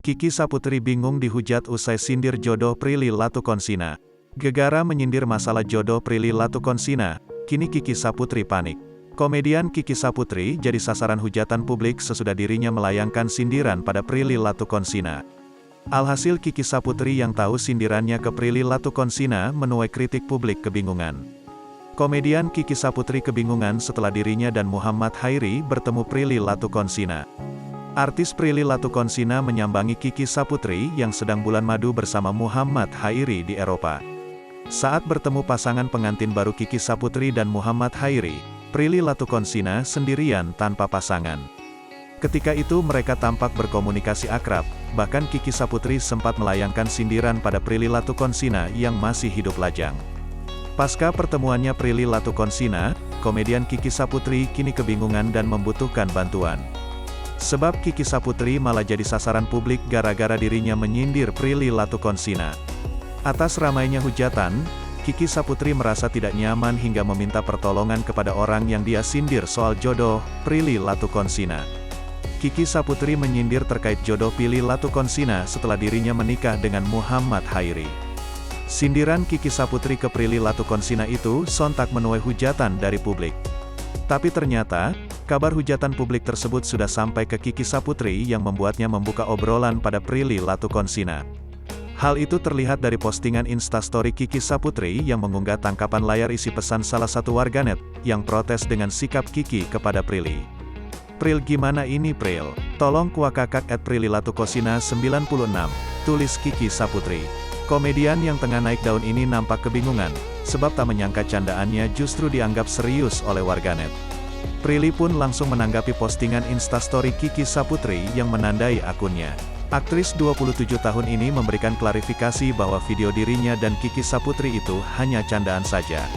Kiki Saputri bingung dihujat usai sindir jodoh Prilly Latukonsina. Gegara menyindir masalah jodoh Prilly Latukonsina, kini Kiki Saputri panik. Komedian Kiki Saputri jadi sasaran hujatan publik sesudah dirinya melayangkan sindiran pada Prilly Latukonsina. Alhasil Kiki Saputri yang tahu sindirannya ke Prilly Latukonsina menuai kritik publik kebingungan. Komedian Kiki Saputri kebingungan setelah dirinya dan Muhammad Hairi bertemu Prilly Latukonsina. Artis Prilly Latukonsina menyambangi Kiki Saputri yang sedang bulan madu bersama Muhammad Hairi di Eropa. Saat bertemu pasangan pengantin baru Kiki Saputri dan Muhammad Hairi, Prilly Latukonsina sendirian tanpa pasangan. Ketika itu mereka tampak berkomunikasi akrab, bahkan Kiki Saputri sempat melayangkan sindiran pada Prilly Latukonsina yang masih hidup lajang. Pasca pertemuannya Prilly Latukonsina, komedian Kiki Saputri kini kebingungan dan membutuhkan bantuan. Sebab Kiki Saputri malah jadi sasaran publik gara-gara dirinya menyindir Prilly Latukonsina. Atas ramainya hujatan, Kiki Saputri merasa tidak nyaman hingga meminta pertolongan kepada orang yang dia sindir soal jodoh Prilly Latukonsina. Kiki Saputri menyindir terkait jodoh Prilly Latukonsina setelah dirinya menikah dengan Muhammad Hairi. Sindiran Kiki Saputri ke Prilly Latukonsina itu sontak menuai hujatan dari publik. Tapi ternyata, kabar hujatan publik tersebut sudah sampai ke Kiki Saputri yang membuatnya membuka obrolan pada Prilly Latukonsina. Hal itu terlihat dari postingan Instastory Kiki Saputri yang mengunggah tangkapan layar isi pesan salah satu warganet, yang protes dengan sikap Kiki kepada Prilly. "Pril gimana ini Pril? Tolong kuakakak @Prilly Latukonsina 96, tulis Kiki Saputri. Komedian yang tengah naik daun ini nampak kebingungan, sebab tak menyangka candaannya justru dianggap serius oleh warganet. Prilly pun langsung menanggapi postingan Instastory Kiki Saputri yang menandai akunnya. Aktris 27 tahun ini memberikan klarifikasi bahwa video dirinya dan Kiki Saputri itu hanya candaan saja.